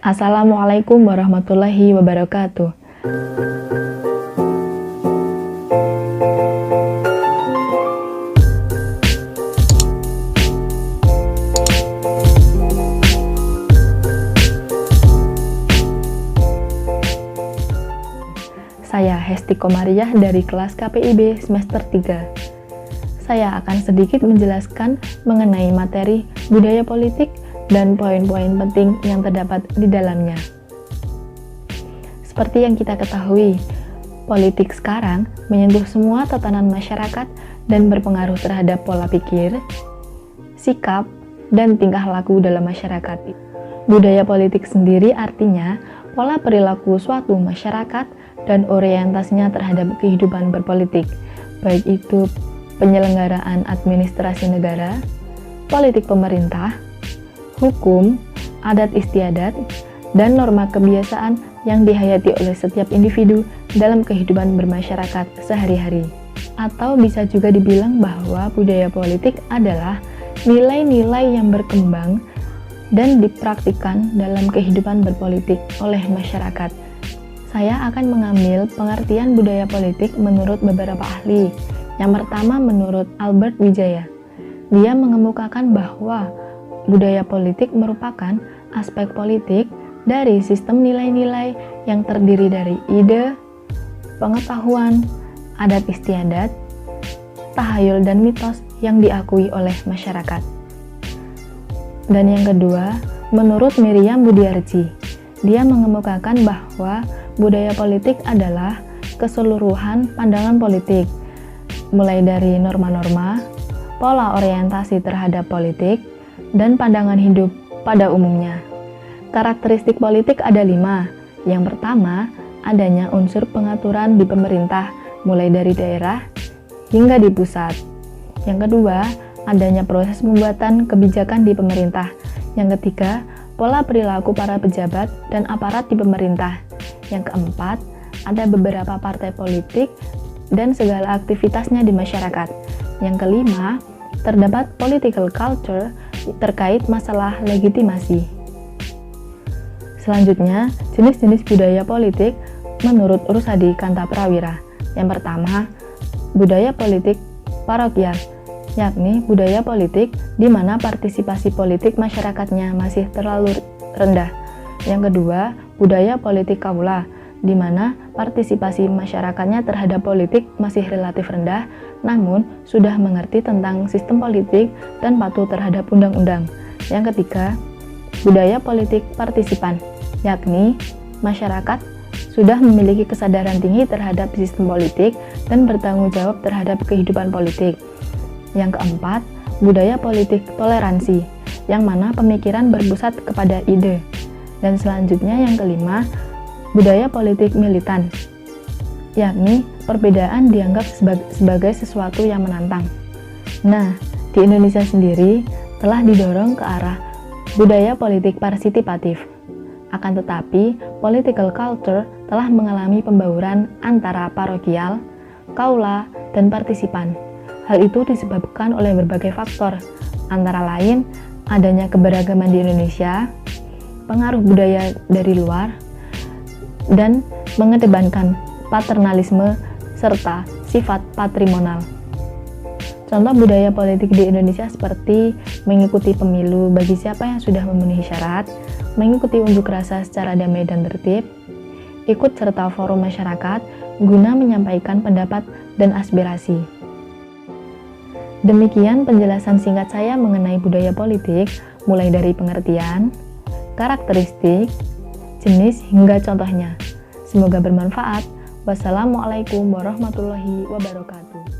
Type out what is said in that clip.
Assalamualaikum warahmatullahi wabarakatuh. Saya Hesti Komariah dari kelas KPIB semester 3. Saya akan sedikit menjelaskan mengenai materi budaya politik dan poin-poin penting yang terdapat di dalamnya. Seperti yang kita ketahui, politik sekarang menyentuh semua tatanan masyarakat dan berpengaruh terhadap pola pikir, sikap, dan tingkah laku dalam masyarakat. Budaya politik sendiri artinya pola perilaku suatu masyarakat dan orientasinya terhadap kehidupan berpolitik, baik itu penyelenggaraan administrasi negara, politik pemerintah, hukum, adat istiadat, dan norma kebiasaan yang dihayati oleh setiap individu dalam kehidupan bermasyarakat sehari-hari. Atau bisa juga dibilang bahwa budaya politik adalah nilai-nilai yang berkembang dan dipraktikkan dalam kehidupan berpolitik oleh masyarakat. Saya akan mengambil pengertian budaya politik menurut beberapa ahli. Yang pertama menurut Albert Wijaya. Dia mengemukakan bahwa budaya politik merupakan aspek politik dari sistem nilai-nilai yang terdiri dari ide, pengetahuan, adat istiadat, tahayul dan mitos yang diakui oleh masyarakat. Dan yang kedua, menurut Miriam Budiarji, dia mengemukakan bahwa budaya politik adalah keseluruhan pandangan politik, mulai dari norma-norma, pola orientasi terhadap politik, dan pandangan hidup pada umumnya. Karakteristik politik ada 5. Yang pertama, adanya unsur pengaturan di pemerintah, mulai dari daerah hingga di pusat. Yang kedua, adanya proses pembuatan kebijakan di pemerintah. Yang ketiga, pola perilaku para pejabat dan aparat di pemerintah. Yang keempat, ada beberapa partai politik dan segala aktivitasnya di masyarakat. Yang kelima, terdapat political culture terkait masalah legitimasi. Selanjutnya, jenis-jenis budaya politik menurut Rusadi Kanta Prawira. Yang pertama, budaya politik parokial, yakni budaya politik di mana partisipasi politik masyarakatnya masih terlalu rendah. Yang kedua, budaya politik kaula, di mana partisipasi masyarakatnya terhadap politik masih relatif rendah, namun sudah mengerti tentang sistem politik dan patuh terhadap undang-undang. Yang ketiga, budaya politik partisipan, yakni masyarakat sudah memiliki kesadaran tinggi terhadap sistem politik dan bertanggung jawab terhadap kehidupan politik. Yang keempat, budaya politik toleransi, yang mana pemikiran berpusat kepada ide. Dan selanjutnya yang kelima, budaya politik militan, yakni perbedaan dianggap sebagai sesuatu yang menantang. Nah, di Indonesia sendiri telah didorong ke arah budaya politik partisipatif. Akan tetapi, political culture telah mengalami pembauran antara parokial, kaula, dan partisipan. Hal itu disebabkan oleh berbagai faktor, antara lain adanya keberagaman di Indonesia, pengaruh budaya dari luar, dan mengedepankan paternalisme serta sifat patrimonal. Contoh budaya politik di Indonesia seperti mengikuti pemilu bagi siapa yang sudah memenuhi syarat, mengikuti unjuk rasa secara damai dan tertib, ikut serta forum masyarakat guna menyampaikan pendapat dan aspirasi. Demikian penjelasan singkat saya mengenai budaya politik, mulai dari pengertian, karakteristik, jenis, hingga contohnya. Semoga bermanfaat. Wassalamualaikum warahmatullahi wabarakatuh.